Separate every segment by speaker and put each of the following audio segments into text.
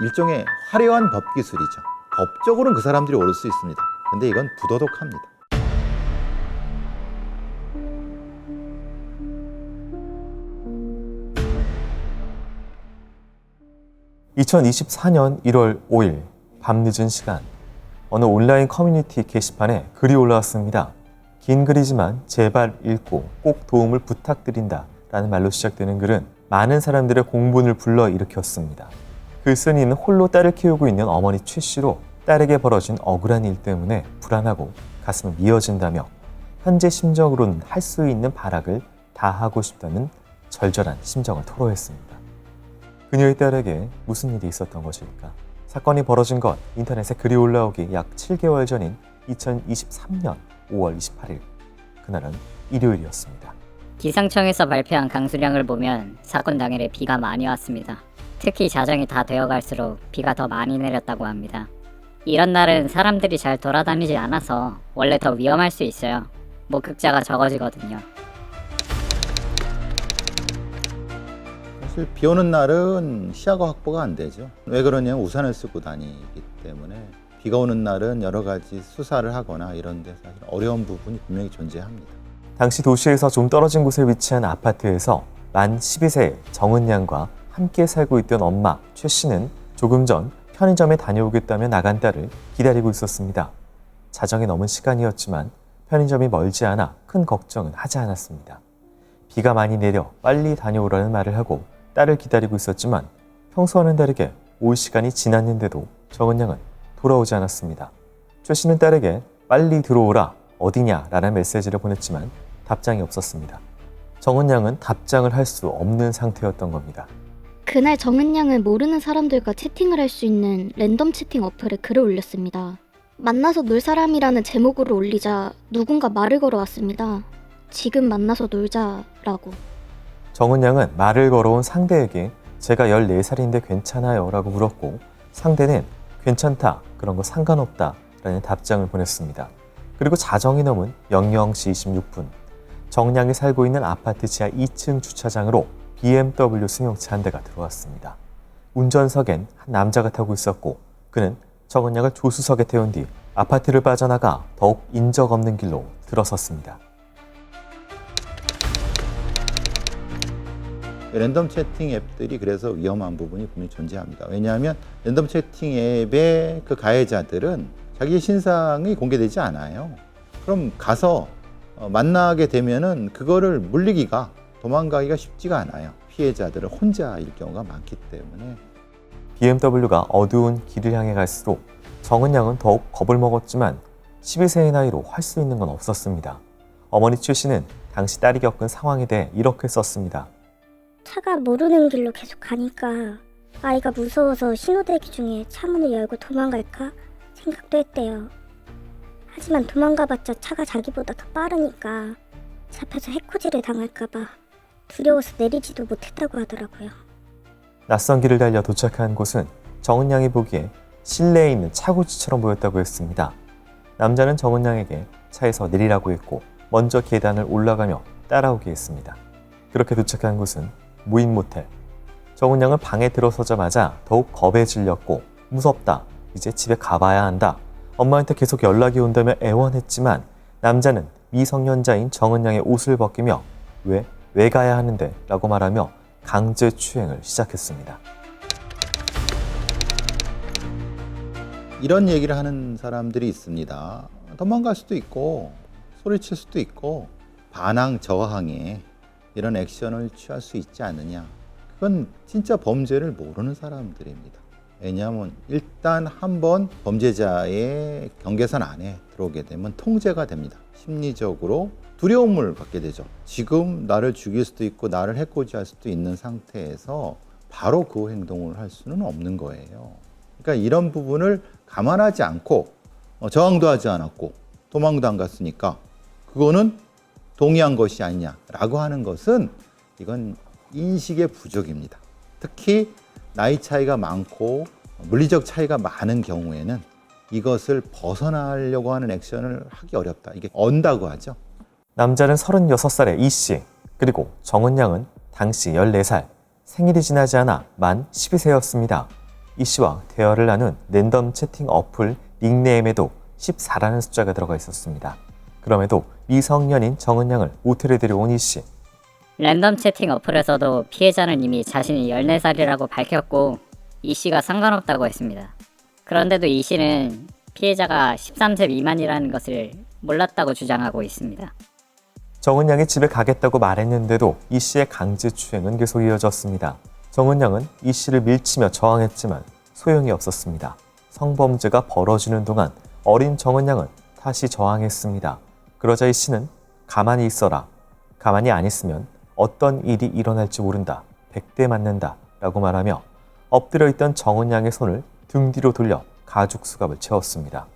Speaker 1: 일종의 화려한 법 기술이죠. 법적으로는 그 사람들이 옳을 수 있습니다. 근데 이건 부도덕합니다.
Speaker 2: (2024년 1월 5일) 밤늦은 시간, 어느 온라인 커뮤니티 게시판에 글이 올라왔습니다. 긴 글이지만 제발 읽고 꼭 도움을 부탁드린다 라는 말로 시작되는 글은 많은 사람들의 공분을 불러일으켰습니다. 글쓴이는 홀로 딸을 키우고 있는 어머니 최 씨로 딸에게 벌어진 억울한 일 때문에 불안하고 가슴이 미어진다며 현재 심정으로는 할 수 있는 발악을 다 하고 싶다는 절절한 심정을 토로했습니다. 그녀의 딸에게 무슨 일이 있었던 것일까? 사건이 벌어진 것 인터넷에 글이 올라오기 약 7개월 전인 2023년 5월 28일, 그날은 일요일이었습니다.
Speaker 3: 기상청에서 발표한 강수량을 보면 사건 당일에 비가 많이 왔습니다. 특히 자정이 다 되어갈수록 비가 더 많이 내렸다고 합니다. 이런 날은 사람들이 잘 돌아다니지 않아서 원래 더 위험할 수 있어요. 목격자가 적어지거든요.
Speaker 1: 사실 비 오는 날은 시야가 확보가 안 되죠. 왜 그러냐면 우산을 쓰고 다니기 때문에 비가 오는 날은 여러 가지 수사를 하거나 이런 데 사실 어려운 부분이 분명히 존재합니다.
Speaker 2: 당시 도시에서 좀 떨어진 곳에 위치한 아파트에서 만 12세의 정은 양과 함께 살고 있던 엄마 최 씨는 조금 전 편의점에 다녀오겠다며 나간 딸을 기다리고 있었습니다. 자정이 넘은 시간이었지만 편의점이 멀지 않아 큰 걱정은 하지 않았습니다. 비가 많이 내려 빨리 다녀오라는 말을 하고 딸을 기다리고 있었지만 평소와는 다르게 올 시간이 지났는데도 정은 양은 돌아오지 않았습니다. 최 씨는 딸에게 빨리 들어오라, 어디냐 라는 메시지를 보냈지만 답장이 없었습니다. 정은 양은 답장을 할 수 없는 상태였던 겁니다.
Speaker 4: 그날 정은 양은 모르는 사람들과 채팅을 할 수 있는 랜덤 채팅 어플에 글을 올렸습니다. 만나서 놀 사람이라는 제목으로 올리자 누군가 말을 걸어왔습니다. 지금 만나서 놀자라고.
Speaker 2: 정은 양은 말을 걸어온 상대에게 제가 14살인데 괜찮아요 라고 물었고, 상대는 괜찮다, 그런 거 상관없다 라는 답장을 보냈습니다. 그리고 자정이 넘은 00시 26분, 정양이 살고 있는 아파트 지하 2층 주차장으로 BMW 승용차 한 대가 들어왔습니다. 운전석엔 한 남자가 타고 있었고, 그는 정은 양을 조수석에 태운 뒤 아파트를 빠져나가 더욱 인적 없는 길로 들어섰습니다.
Speaker 1: 랜덤 채팅 앱들이 그래서 위험한 부분이 분명히 존재합니다. 왜냐하면 랜덤 채팅 앱의 그 가해자들은 자기 신상이 공개되지 않아요. 그럼 가서 만나게 되면은 그거를 물리기가, 도망가기가 쉽지가 않아요. 피해자들은 혼자일 경우가 많기 때문에.
Speaker 2: BMW가 어두운 길을 향해 갈수록 정은 양은 더욱 겁을 먹었지만 12세의 나이로 할 수 있는 건 없었습니다. 어머니 최 씨는 당시 딸이 겪은 상황에 대해 이렇게 썼습니다.
Speaker 5: 차가 모르는 길로 계속 가니까 아이가 무서워서 신호대기 중에 차문을 열고 도망갈까 생각도 했대요. 하지만 도망가봤자 차가 자기보다 더 빠르니까 잡혀서 해코지를 당할까봐 두려워서 내리지도 못했다고 하더라고요.
Speaker 2: 낯선 길을 달려 도착한 곳은 정은 양이 보기에 실내에 있는 차고지처럼 보였다고 했습니다. 남자는 정은 양에게 차에서 내리라고 했고 먼저 계단을 올라가며 따라오게 했습니다. 그렇게 도착한 곳은 무인 모텔. 정은 양은 방에 들어서자마자 더욱 겁에 질렸고 무섭다, 이제 집에 가봐야 한다, 엄마한테 계속 연락이 온다며 애원했지만 남자는 미성년자인 정은 양의 옷을 벗기며 왜 가야 하는데? 라고 말하며 강제 추행을 시작했습니다.
Speaker 1: 이런 얘기를 하는 사람들이 있습니다. 도망갈 수도 있고 소리칠 수도 있고 반항 저항에 이런 액션을 취할 수 있지 않느냐. 그건 진짜 범죄를 모르는 사람들입니다. 왜냐하면 일단 한번 범죄자의 경계선 안에 들어오게 되면 통제가 됩니다. 심리적으로 두려움을 갖게 되죠. 지금 나를 죽일 수도 있고 나를 해코지할 수도 있는 상태에서 바로 그 행동을 할 수는 없는 거예요. 그러니까 이런 부분을 감안하지 않고 저항도 하지 않았고 도망도 안 갔으니까 그거는 동의한 것이 아니냐라고 하는 것은 이건 인식의 부족입니다. 특히 나이 차이가 많고 물리적 차이가 많은 경우에는 이것을 벗어나려고 하는 액션을 하기 어렵다. 이게 언다고 하죠.
Speaker 2: 남자는 36살의 이 씨, 그리고 정은 양은 당시 14살, 생일이 지나지 않아 만 12세였습니다. 이 씨와 대화를 나눈 랜덤 채팅 어플 닉네임에도 14라는 숫자가 들어가 있었습니다. 그럼에도 미성년인 정은 양을 모텔에 데려온 이 씨.
Speaker 3: 랜덤 채팅 어플에서도 피해자는 이미 자신이 14살이라고 밝혔고 이 씨가 상관없다고 했습니다. 그런데도 이 씨는 피해자가 13세 미만이라는 것을 몰랐다고 주장하고 있습니다.
Speaker 2: 정은 양이 집에 가겠다고 말했는데도 이 씨의 강제추행은 계속 이어졌습니다. 정은 양은 이 씨를 밀치며 저항했지만 소용이 없었습니다. 성범죄가 벌어지는 동안 어린 정은 양은 다시 저항했습니다. 그러자 이 씨는 가만히 있어라. 가만히 안 있으면 어떤 일이 일어날지 모른다. 100대 맞는다. 라고 말하며 엎드려 있던 정은 양의 손을 등 뒤로 돌려 가죽 수갑을 채웠습니다.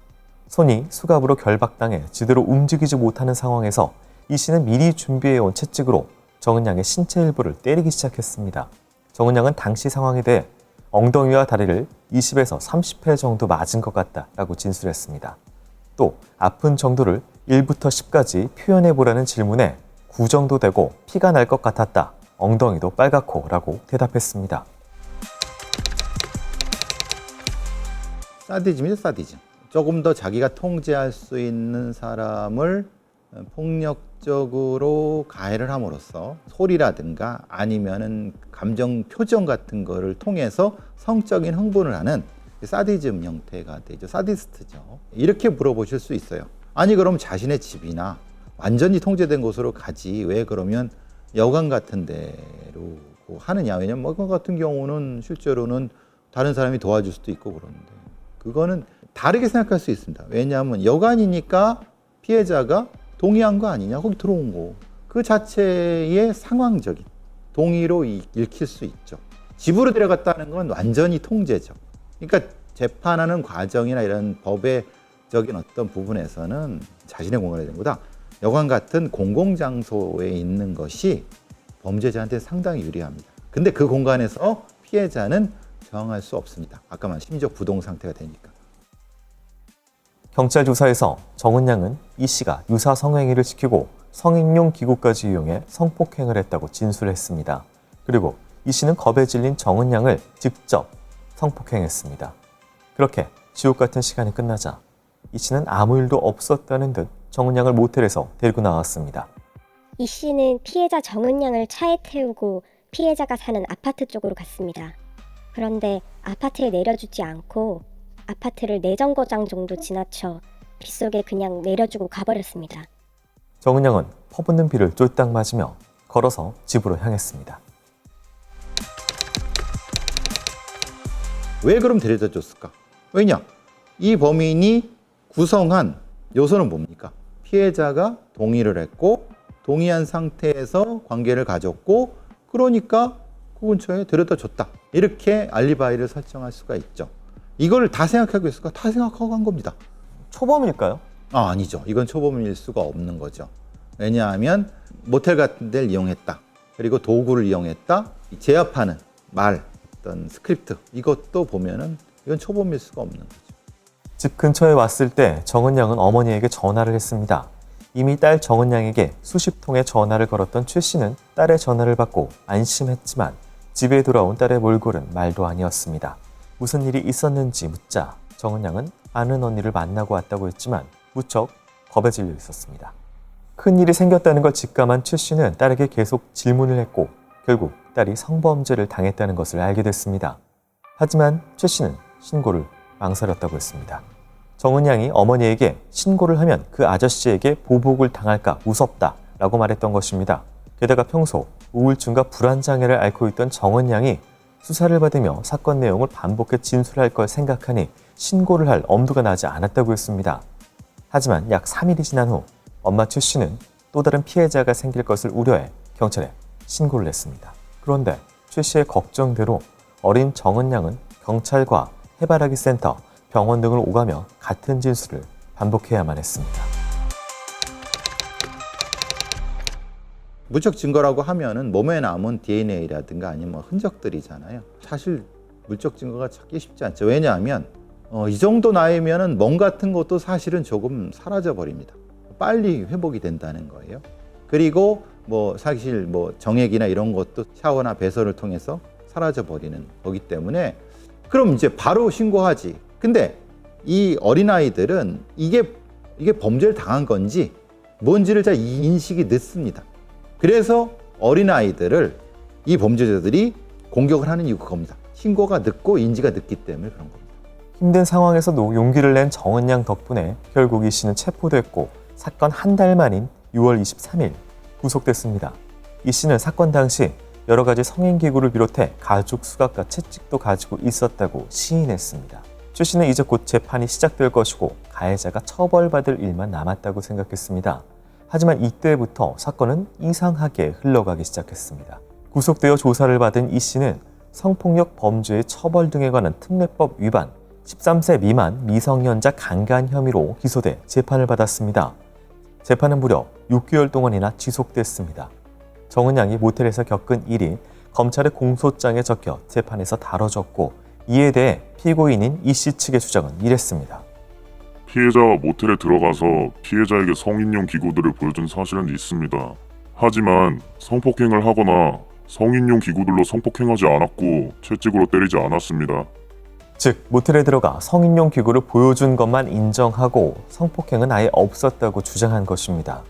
Speaker 2: 손이 수갑으로 결박당해 제대로 움직이지 못하는 상황에서 이 씨는 미리 준비해온 채찍으로 정은 양의 신체 일부를 때리기 시작했습니다. 정은 양은 당시 상황에 대해 엉덩이와 다리를 20에서 30회 정도 맞은 것 같다라고 진술했습니다. 또 아픈 정도를 1부터 10까지 표현해보라는 질문에 9 정도 되고 피가 날 것 같았다. 엉덩이도 빨갛고 라고 대답했습니다.
Speaker 1: 사디즘이죠, 사디즘. 조금 더 자기가 통제할 수 있는 사람을 폭력적으로 가해를 함으로써 소리라든가 아니면은 감정 표정 같은 거를 통해서 성적인 흥분을 하는 사디즘 형태가 되죠. 사디스트죠. 이렇게 물어보실 수 있어요. 아니 그럼 자신의 집이나 완전히 통제된 곳으로 가지 왜 그러면 여관 같은 데로 하느냐. 왜냐면 여관 같은 경우는 실제로는 다른 사람이 도와줄 수도 있고 그러는데 그거는 다르게 생각할 수 있습니다. 왜냐하면 여관이니까 피해자가 동의한 거 아니냐, 거기 들어온 거. 그 자체의 상황적인 동의로 읽힐 수 있죠. 집으로 데려갔다는 건 완전히 통제죠. 그러니까 재판하는 과정이나 이런 법의적인 어떤 부분에서는 자신의 공간에 되는 거다. 여관 같은 공공장소에 있는 것이 범죄자한테 상당히 유리합니다. 근데 그 공간에서 피해자는 저항할 수 없습니다. 아까 말한 심적 부동 상태가 되니까.
Speaker 2: 경찰 조사에서 정은 양은 이 씨가 유사 성행위를 시키고 성인용 기구까지 이용해 성폭행을 했다고 진술했습니다. 그리고 이 씨는 겁에 질린 정은 양을 직접 성폭행했습니다. 그렇게 지옥 같은 시간이 끝나자 이 씨는 아무 일도 없었다는 듯 정은 양을 모텔에서 데리고 나왔습니다.
Speaker 5: 이 씨는 피해자 정은 양을 차에 태우고 피해자가 사는 아파트 쪽으로 갔습니다. 그런데 아파트에 내려주지 않고 아파트를 4정거장 정도 지나쳐 빗속에 그냥 내려주고 가버렸습니다.
Speaker 2: 정은 양은 퍼붓는 비를 쫄딱 맞으며 걸어서 집으로 향했습니다.
Speaker 1: 왜 그럼 데려다 줬을까? 왜냐? 이 범인이 구성한 요소는 뭡니까? 피해자가 동의를 했고 동의한 상태에서 관계를 가졌고 그러니까 그 근처에 데려다 줬다. 이렇게 알리바이를 설정할 수가 있죠. 이걸 다 생각하고 있을까? 다 생각하고 한 겁니다.
Speaker 2: 초범일까요?
Speaker 1: 아니죠. 이건 초범일 수가 없는 거죠. 왜냐하면 모텔 같은 데를 이용했다. 그리고 도구를 이용했다. 제압하는 말, 어떤 스크립트 이것도 보면은 이건 초범일 수가 없는 거죠.
Speaker 2: 집 근처에 왔을 때 정은 양은 어머니에게 전화를 했습니다. 이미 딸 정은 양에게 수십 통의 전화를 걸었던 최 씨는 딸의 전화를 받고 안심했지만 집에 돌아온 딸의 몰골은 말도 아니었습니다. 무슨 일이 있었는지 묻자 정은 양은 아는 언니를 만나고 왔다고 했지만 무척 겁에 질려 있었습니다. 큰일이 생겼다는 걸 직감한 최 씨는 딸에게 계속 질문을 했고 결국 딸이 성범죄를 당했다는 것을 알게 됐습니다. 하지만 최 씨는 신고를 망설였다고 했습니다. 정은 양이 어머니에게 신고를 하면 그 아저씨에게 보복을 당할까 무섭다라고 말했던 것입니다. 게다가 평소 우울증과 불안장애를 앓고 있던 정은 양이 수사를 받으며 사건 내용을 반복해 진술할 걸 생각하니 신고를 할 엄두가 나지 않았다고 했습니다. 하지만 약 3일이 지난 후 엄마 최 씨는 또 다른 피해자가 생길 것을 우려해 경찰에 신고를 했습니다. 그런데 최 씨의 걱정대로 어린 정은 양은 경찰과 해바라기 센터, 병원 등을 오가며 같은 진술을 반복해야만 했습니다.
Speaker 1: 무척 증거라고 하면은 몸에 남은 DNA라든가 아니면 흔적들이잖아요. 사실 물적 증거가 찾기 쉽지 않죠. 왜냐하면 이 정도 나이면은 몸 같은 것도 사실은 조금 사라져 버립니다. 빨리 회복이 된다는 거예요. 그리고 사실 정액이나 이런 것도 샤워나 배설을 통해서 사라져 버리는 거기 때문에 그럼 이제 바로 신고하지. 근데 이 어린아이들은 이게 범죄를 당한 건지 뭔지를 잘 인식이 늦습니다. 그래서 어린아이들을 이 범죄자들이 공격을 하는 이유가 그겁니다. 신고가 늦고 인지가 늦기 때문에 그런 겁니다.
Speaker 2: 힘든 상황에서도 용기를 낸 정은 양 덕분에 결국 이 씨는 체포됐고 사건 한 달 만인 6월 23일 구속됐습니다. 이 씨는 사건 당시 여러 가지 성인기구를 비롯해 가죽 수갑과 채찍도 가지고 있었다고 시인했습니다. 최 씨는 이제 곧 재판이 시작될 것이고 가해자가 처벌받을 일만 남았다고 생각했습니다. 하지만 이때부터 사건은 이상하게 흘러가기 시작했습니다. 구속되어 조사를 받은 이 씨는 성폭력 범죄의 처벌 등에 관한 특례법 위반, 13세 미만 미성년자 강간 혐의로 기소돼 재판을 받았습니다. 재판은 무려 6개월 동안이나 지속됐습니다. 정은 양이 모텔에서 겪은 일이 검찰의 공소장에 적혀 재판에서 다뤄졌고 이에 대해 피고인인 이 씨 측의 주장은 이랬습니다.
Speaker 6: 피해자가 모텔에 들어가서 피해자에게 성인용 기구들을 보여준 사실은 있습니다. 하지만 성폭행을 하거나 성인용 기구들로 성폭행하지 않았고 채찍으로 때리지 않았습니다.
Speaker 2: 즉 모텔에 들어가 성인용 기구를 보여준 것만 인정하고 성폭행은 아예 없었다고 주장한 것입니다.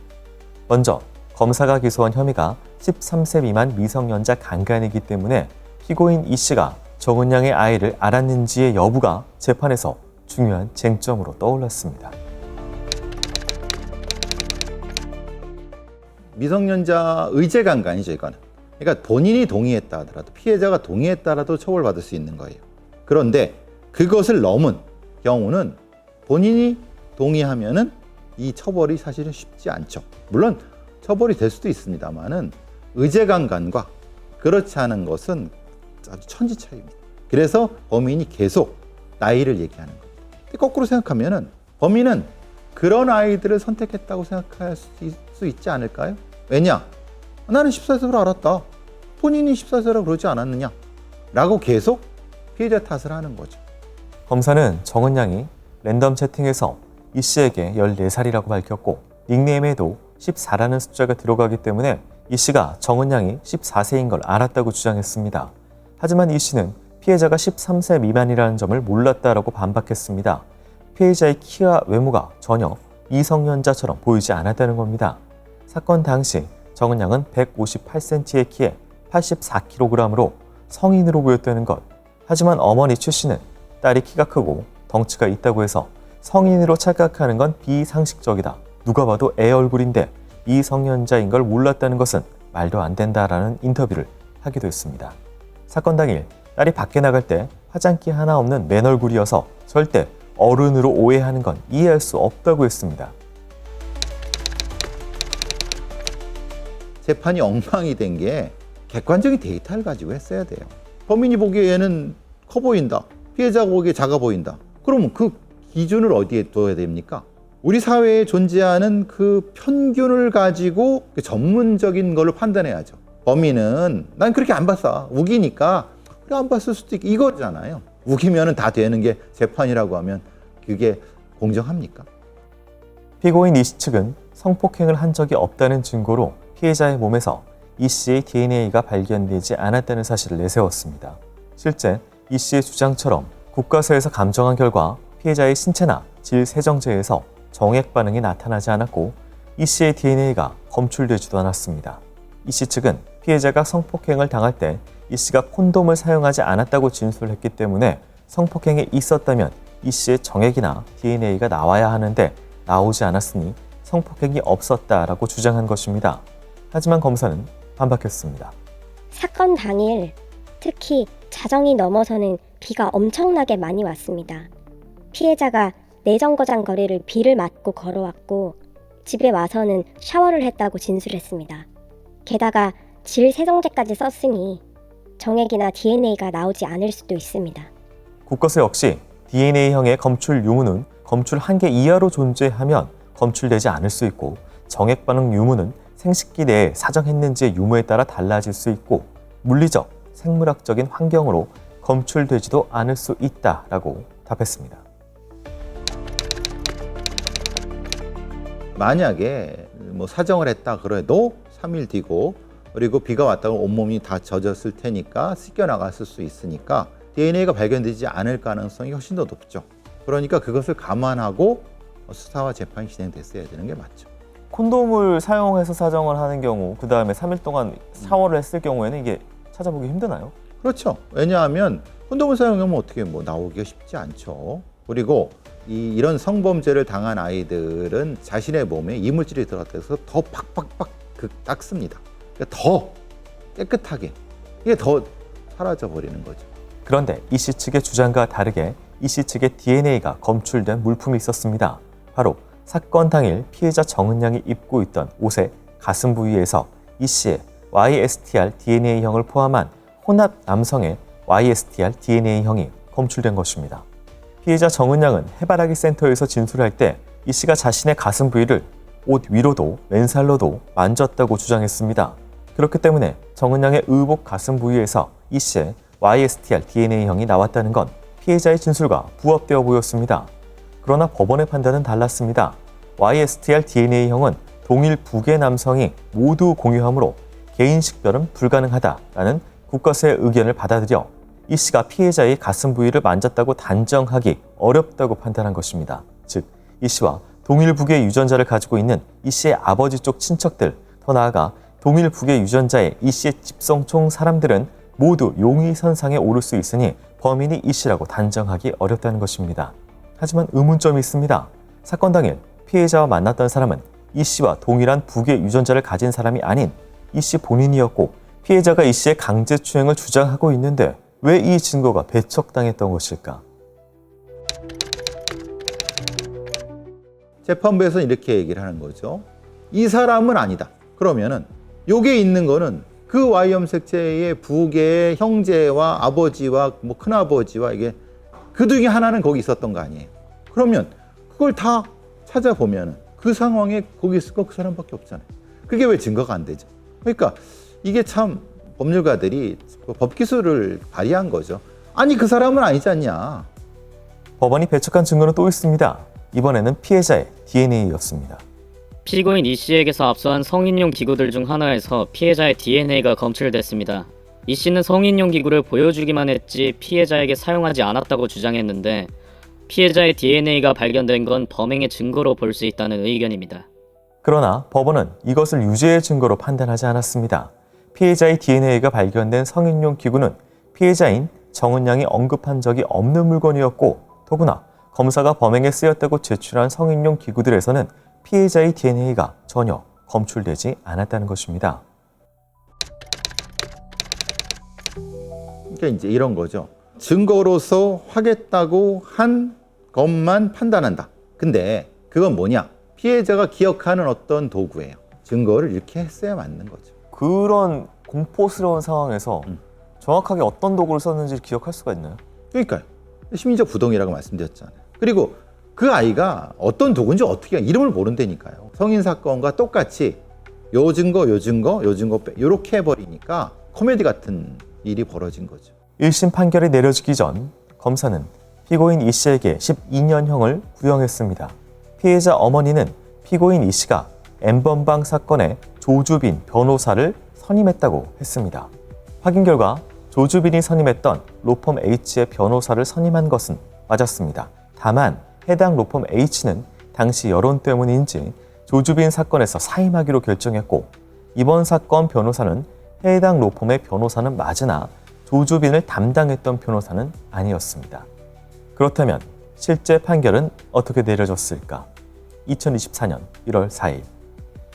Speaker 2: 먼저 검사가 기소한 혐의가 13세 미만 미성년자 강간이기 때문에 피고인 이 씨가 정은 양의 아이를 알았는지의 여부가 재판에서 중요한 쟁점으로 떠올랐습니다.
Speaker 1: 미성년자 의제 강간이죠, 이거는. 그러니까 본인이 동의했다 하더라도 피해자가 동의했다라도 처벌받을 수 있는 거예요. 그런데 그것을 넘은 경우는 본인이 동의하면은 이 처벌이 사실은 쉽지 않죠. 물론 처벌이 될 수도 있습니다만은 의제 강간과 그렇지 않은 것은 아주 천지 차이입니다. 그래서 범인이 계속 나이를 얘기하는 겁니다. 근데 거꾸로 생각하면은 범인은 그런 아이들을 선택했다고 생각할 수 있지 않을까요? 왜냐? 나는 14세로 알았다. 본인이 14세라고 그러지 않았느냐? 라고 계속 피해자 탓을 하는 거죠.
Speaker 2: 검사는 정은 양이 랜덤 채팅에서 이 씨에게 14살이라고 밝혔고 닉네임에도 14라는 숫자가 들어가기 때문에 이 씨가 정은 양이 14세인 걸 알았다고 주장했습니다. 하지만 이 씨는 피해자가 13세 미만이라는 점을 몰랐다라고 반박했습니다. 피해자의 키와 외모가 전혀 미성년자처럼 보이지 않았다는 겁니다. 사건 당시 정은 양은 158cm의 키에 84kg으로 성인으로 보였다는 것. 하지만 어머니 최 씨는 딸이 키가 크고 덩치가 있다고 해서 성인으로 착각하는 건 비상식적이다. 누가 봐도 애 얼굴인데 미성년자인 걸 몰랐다는 것은 말도 안 된다라는 인터뷰를 하기도 했습니다. 사건 당일 딸이 밖에 나갈 때 화장기 하나 없는 맨 얼굴이어서 절대 어른으로 오해하는 건 이해할 수 없다고 했습니다.
Speaker 1: 재판이 엉망이 된 게 객관적인 데이터를 가지고 했어야 돼요. 범인이 보기에는 커 보인다. 피해자가 보기에 작아 보인다. 그러면 그 기준을 어디에 둬야 됩니까? 우리 사회에 존재하는 그 편견을 가지고 전문적인 걸로 판단해야죠. 범인은 난 그렇게 안 봤어. 우기니까 그래 안 봤을 수도 있고 이거잖아요. 우기면은 다 되는 게 재판이라고 하면 그게 공정합니까?
Speaker 2: 피고인 이 씨 측은 성폭행을 한 적이 없다는 증거로 피해자의 몸에서 이 씨의 DNA가 발견되지 않았다는 사실을 내세웠습니다. 실제 이 씨의 주장처럼 국과서에서 감정한 결과 피해자의 신체나 질 세정제에서 정액 반응이 나타나지 않았고 이 씨의 DNA가 검출되지도 않았습니다. 이 씨 측은 피해자가 성폭행을 당할 때 이 씨가 콘돔을 사용하지 않았다고 진술했기 때문에 성폭행이 있었다면 이 씨의 정액이나 DNA가 나와야 하는데 나오지 않았으니 성폭행이 없었다라고 주장한 것입니다. 하지만 검사는 반박했습니다.
Speaker 5: 사건 당일 특히 자정이 넘어서는 비가 엄청나게 많이 왔습니다. 피해자가 내정거장 거리를 비를 맞고 걸어왔고 집에 와서는 샤워를 했다고 진술했습니다. 게다가 질 세정제까지 썼으니 정액이나 DNA가 나오지 않을 수도 있습니다.
Speaker 2: 국과서 역시 DNA형의 검출 유무는 검출 한계 이하로 존재하면 검출되지 않을 수 있고 정액 반응 유무는 생식기 내에 사정했는지의 유무에 따라 달라질 수 있고 물리적, 생물학적인 환경으로 검출되지도 않을 수 있다라고 답했습니다.
Speaker 1: 만약에 뭐 사정을 했다 그래도 3일 뒤고 그리고 비가 왔다고 온몸이 다 젖었을 테니까 씻겨 나갔을 수 있으니까 DNA가 발견되지 않을 가능성이 훨씬 더 높죠. 그러니까 그것을 감안하고 수사와 재판이 진행됐어야 되는 게 맞죠.
Speaker 2: 콘돔을 사용해서 사정을 하는 경우, 그 다음에 3일 동안 샤워를 했을 경우에는 이게 찾아보기 힘드나요?
Speaker 1: 그렇죠. 왜냐하면 콘돔을 사용하면 어떻게 나오기가 쉽지 않죠. 그리고 이런 성범죄를 당한 아이들은 자신의 몸에 이물질이 들어가서 더 팍팍팍 닦습니다. 그러니까 더 깨끗하게 이게 더 사라져 버리는 거죠.
Speaker 2: 그런데 이 씨 측의 주장과 다르게 이 씨 측의 DNA가 검출된 물품이 있었습니다. 바로 사건 당일 피해자 정은양이 입고 있던 옷의 가슴 부위에서 이 씨의 YSTR DNA형을 포함한 혼합 남성의 YSTR DNA형이 검출된 것입니다. 피해자 정은양은 해바라기 센터에서 진술할 때 이 씨가 자신의 가슴 부위를 옷 위로도 맨살로도 만졌다고 주장했습니다. 그렇기 때문에 정은양의 의복 가슴 부위에서 이 씨의 YSTR DNA형이 나왔다는 건 피해자의 진술과 부합되어 보였습니다. 그러나 법원의 판단은 달랐습니다. YSTR DNA형은 동일 부계 남성이 모두 공유하므로 개인 식별은 불가능하다라는 국가서의 의견을 받아들여 이 씨가 피해자의 가슴 부위를 만졌다고 단정하기 어렵다고 판단한 것입니다. 즉, 이 씨와 동일 부계 유전자를 가지고 있는 이 씨의 아버지 쪽 친척들, 더 나아가 동일 부계 유전자의 이 씨의 집성총 사람들은 모두 용의선상에 오를 수 있으니 범인이 이 씨라고 단정하기 어렵다는 것입니다. 하지만 의문점이 있습니다. 사건 당일 피해자와 만났던 사람은 이 씨와 동일한 부계 유전자를 가진 사람이 아닌 이 씨 본인이었고 피해자가 이 씨의 강제추행을 주장하고 있는데 왜 이 증거가 배척당했던 것일까?
Speaker 1: 재판부에서는 이렇게 얘기를 하는 거죠. 이 사람은 아니다. 그러면은 요게 있는 거는 그 Y염색체의 부계의 형제와 아버지와 뭐 큰아버지와 이게 그 중에 하나는 거기 있었던 거 아니에요. 그러면 그걸 다 찾아보면 그 상황에 거기 있을 거 그 사람밖에 없잖아요. 그게 왜 증거가 안 되죠? 그러니까 이게 참 법률가들이 법기술을 발휘한 거죠. 아니 그 사람은 아니지 않냐.
Speaker 2: 법원이 배척한 증거는 또 있습니다. 이번에는 피해자의 DNA였습니다.
Speaker 7: 피고인 이 씨에게서 압수한 성인용 기구들 중 하나에서 피해자의 DNA가 검출됐습니다. 이 씨는 성인용 기구를 보여주기만 했지 피해자에게 사용하지 않았다고 주장했는데 피해자의 DNA가 발견된 건 범행의 증거로 볼 수 있다는 의견입니다.
Speaker 2: 그러나 법원은 이것을 유죄의 증거로 판단하지 않았습니다. 피해자의 DNA가 발견된 성인용 기구는 피해자인 정은양이 언급한 적이 없는 물건이었고 더구나 검사가 범행에 쓰였다고 제출한 성인용 기구들에서는 피해자의 DNA가 전혀 검출되지 않았다는 것입니다.
Speaker 1: 그러니까 이제 이런 거죠. 증거로서 하겠다고 한 것만 판단한다. 근데 그건 뭐냐? 피해자가 기억하는 어떤 도구예요. 증거를 이렇게 했어야 맞는 거죠.
Speaker 2: 그런 공포스러운 상황에서 정확하게 어떤 도구를 썼는지 기억할 수가 있나요?
Speaker 1: 그러니까요. 심리적 부동이라고 말씀드렸잖아요. 그리고 그 아이가 어떤 도구인지 어떻게 이름을 모른다니까요. 성인 사건과 똑같이 요 증거, 요 증거, 요 증거 이렇게 해버리니까 코미디 같은 일이 벌어진 거죠.
Speaker 2: 1심 판결이 내려지기 전 검사는 피고인 이 씨에게 12년형을 구형했습니다. 피해자 어머니는 피고인 이 씨가 N번방 사건의 조주빈 변호사를 선임했다고 했습니다. 확인 결과 조주빈이 선임했던 로펌 H의 변호사를 선임한 것은 맞았습니다. 다만 해당 로펌 H는 당시 여론 때문인지 조주빈 사건에서 사임하기로 결정했고 이번 사건 변호사는 해당 로펌의 변호사는 맞으나 조주빈을 담당했던 변호사는 아니었습니다. 그렇다면 실제 판결은 어떻게 내려졌을까? 2024년 1월 4일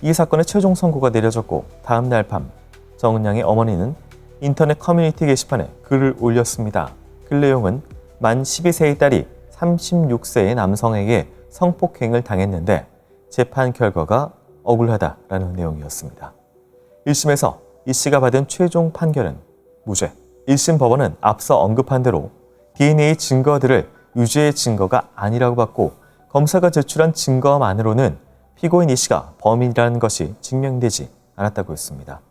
Speaker 2: 이 사건의 최종 선고가 내려졌고 다음 날 밤 정은양의 어머니는 인터넷 커뮤니티 게시판에 글을 올렸습니다. 글 내용은 만 12세의 딸이 36세의 남성에게 성폭행을 당했는데 재판 결과가 억울하다라는 내용이었습니다. 1심에서 이 씨가 받은 최종 판결은 무죄. 1심 법원은 앞서 언급한 대로 DNA 증거들을 유죄의 증거가 아니라고 봤고 검사가 제출한 증거만으로는 피고인 이 씨가 범인이라는 것이 증명되지 않았다고 했습니다.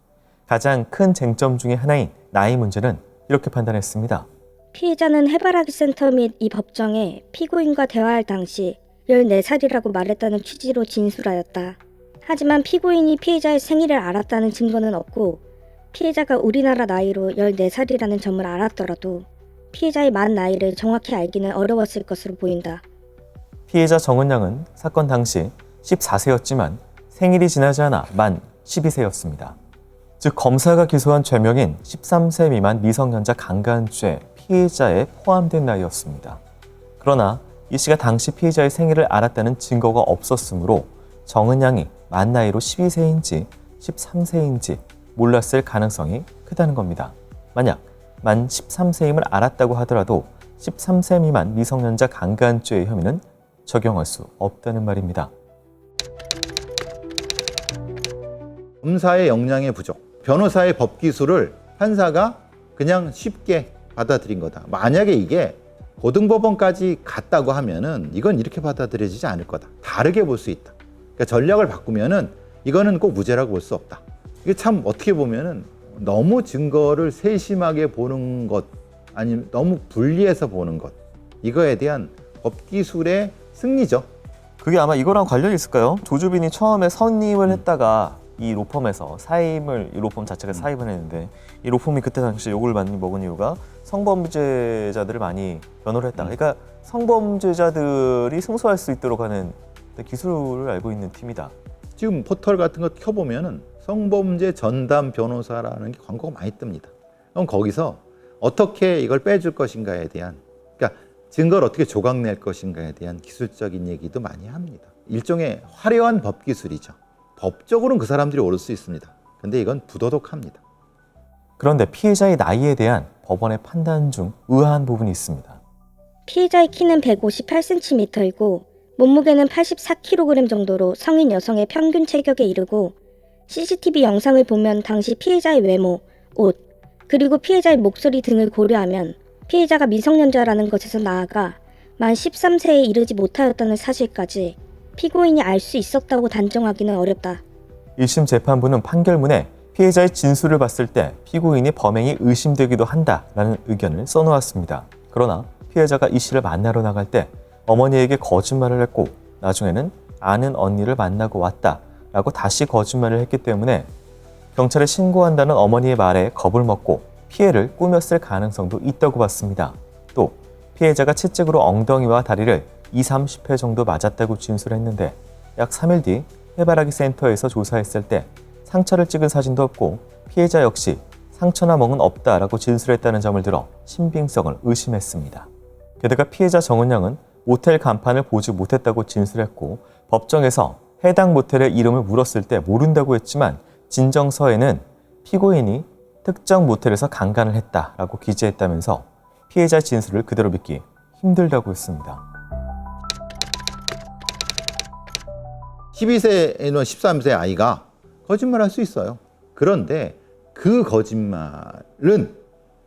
Speaker 2: 가장 큰 쟁점 중에 하나인 나이 문제는 이렇게 판단했습니다.
Speaker 5: 피해자는 해바라기 센터 및 이 법정에 피고인과 대화할 당시 14살이라고 말했다는 취지로 진술하였다. 하지만 피고인이 피해자의 생일을 알았다는 증거는 없고 피해자가 우리나라 나이로 14살이라는 점을 알았더라도 피해자의 만 나이를 정확히 알기는 어려웠을 것으로 보인다.
Speaker 2: 피해자 정은양은 사건 당시 14세였지만 생일이 지나지 않아 만 12세였습니다. 즉 검사가 기소한 죄명인 13세 미만 미성년자 강간죄 피해자에 포함된 나이였습니다. 그러나 이 씨가 당시 피해자의 생일을 알았다는 증거가 없었으므로 정은양이 만 나이로 12세인지 13세인지 몰랐을 가능성이 크다는 겁니다. 만약 만 13세임을 알았다고 하더라도 13세 미만 미성년자 강간죄의 혐의는 적용할 수 없다는 말입니다.
Speaker 1: 검사의 역량의 부족, 변호사의 법기술을 판사가 그냥 쉽게 받아들인 거다. 만약에 이게 고등법원까지 갔다고 하면은 이건 이렇게 받아들여지지 않을 거다. 다르게 볼 수 있다. 그러니까 전략을 바꾸면은 이거는 꼭 무죄라고 볼 수 없다. 이게 참 어떻게 보면은 너무 증거를 세심하게 보는 것, 아니면 너무 분리해서 보는 것, 이거에 대한 법기술의 승리죠.
Speaker 2: 그게 아마 이거랑 관련이 있을까요? 조주빈이 처음에 선임을 했다가 이 로펌에서 사임을, 이 로펌 자체가 사임을 했는데 이 로펌이 그때 당시 욕을 많이 먹은 이유가 성범죄자들을 많이 변호를 했다. 그러니까 성범죄자들이 승소할 수 있도록 하는 기술을 알고 있는 팀이다.
Speaker 1: 지금 포털 같은 거 켜보면은 성범죄 전담 변호사라는 게 광고가 많이 뜹니다. 그럼 거기서 어떻게 이걸 빼줄 것인가에 대한, 그러니까 증거를 어떻게 조각낼 것인가에 대한 기술적인 얘기도 많이 합니다. 일종의 화려한 법기술이죠. 법적으로는 그 사람들이 옳을 수 있습니다. 근데 이건 부도덕합니다.
Speaker 2: 그런데 피해자의 나이에 대한 법원의 판단 중 의아한 부분이 있습니다.
Speaker 5: 피해자의 키는 158cm이고 몸무게는 84kg 정도로 성인 여성의 평균 체격에 이르고 CCTV 영상을 보면 당시 피해자의 외모, 옷, 그리고 피해자의 목소리 등을 고려하면 피해자가 미성년자라는 것에서 나아가 만 13세에 이르지 못하였다는 사실까지 피고인이 알 수 있었다고 단정하기는 어렵다.
Speaker 2: 1심 재판부는 판결문에 피해자의 진술을 봤을 때 피고인이 범행이 의심되기도 한다라는 의견을 써놓았습니다. 그러나 피해자가 이 씨를 만나러 나갈 때 어머니에게 거짓말을 했고 나중에는 아는 언니를 만나고 왔다라고 다시 거짓말을 했기 때문에 경찰에 신고한다는 어머니의 말에 겁을 먹고 피해를 꾸몄을 가능성도 있다고 봤습니다. 또 피해자가 채찍으로 엉덩이와 다리를 20-30회 정도 맞았다고 진술했는데 약 3일 뒤 해바라기 센터에서 조사했을 때 상처를 찍은 사진도 없고 피해자 역시 상처나 멍은 없다라고 진술했다는 점을 들어 신빙성을 의심했습니다. 게다가 피해자 정은양은 모텔 간판을 보지 못했다고 진술했고 법정에서 해당 모텔의 이름을 물었을 때 모른다고 했지만 진정서에는 피고인이 특정 모텔에서 강간을 했다라고 기재했다면서 피해자 진술을 그대로 믿기 힘들다고 했습니다.
Speaker 1: 12세나 13세 아이가 거짓말할 수 있어요. 그런데 그 거짓말은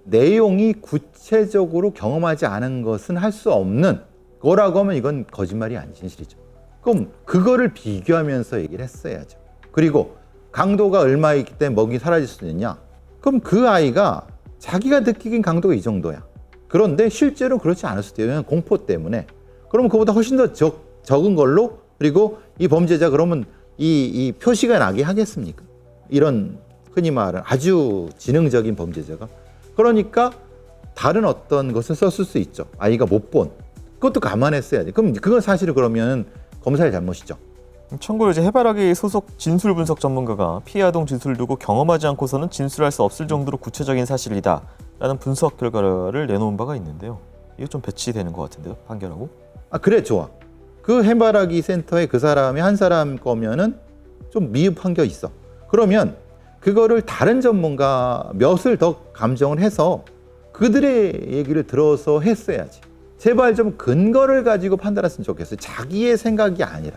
Speaker 1: 내용이 구체적으로 경험하지 않은 것은 할 수 없는 거라고 하면 이건 거짓말이 아닌 진실이죠. 그럼 그거를 비교하면서 얘기를 했어야죠. 그리고 강도가 얼마이기 때문에 먹이 사라질 수 있느냐? 그럼 그 아이가 자기가 느끼긴 강도가 이 정도야. 그런데 실제로 그렇지 않을 수도 있어요. 공포 때문에. 그러면 그보다 훨씬 더 적은 걸로, 그리고 이 범죄자 그러면 이 표시가 나게 하겠습니까? 이런 흔히 말하는 아주 지능적인 범죄자가. 그러니까 다른 어떤 것을 썼을 수 있죠. 아이가 못 본. 그것도 감안했어야지. 그럼 그건 사실은 그러면 검사의 잘못이죠.
Speaker 2: 참고로 이제 해바라기 소속 진술 분석 전문가가 피해 아동 진술을 두고 경험하지 않고서는 진술할 수 없을 정도로 구체적인 사실이다 라는 분석 결과를 내놓은 바가 있는데요. 이게 좀 배치되는 것 같은데요, 판결하고?
Speaker 1: 그래, 좋아. 그 해바라기 센터에 그 사람이 한 사람 거면은 좀 미흡한 게 있어. 그러면 그거를 다른 전문가 몇을 더 감정을 해서 그들의 얘기를 들어서 했어야지. 제발 좀 근거를 가지고 판단했으면 좋겠어요. 자기의 생각이 아니라.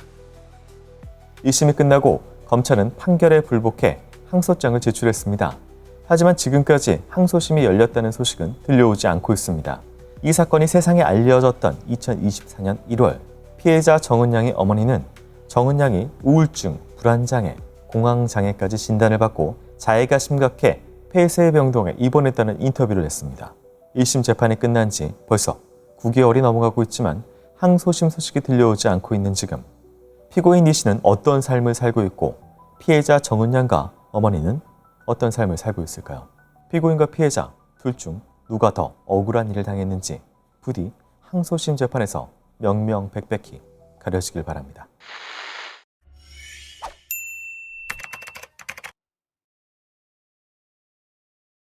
Speaker 2: 1심이 끝나고 검찰은 판결에 불복해 항소장을 제출했습니다. 하지만 지금까지 항소심이 열렸다는 소식은 들려오지 않고 있습니다. 이 사건이 세상에 알려졌던 2024년 1월 피해자 정은양의 어머니는 정은양이 우울증, 불안장애, 공황장애까지 진단을 받고 자해가 심각해 폐쇄병동에 입원했다는 인터뷰를 했습니다. 1심 재판이 끝난 지 벌써 9개월이 넘어가고 있지만 항소심 소식이 들려오지 않고 있는 지금 피고인 이 씨는 어떤 삶을 살고 있고 피해자 정은양과 어머니는 어떤 삶을 살고 있을까요? 피고인과 피해자 둘 중 누가 더 억울한 일을 당했는지 부디 항소심 재판에서 명명백백히 가려지길 바랍니다.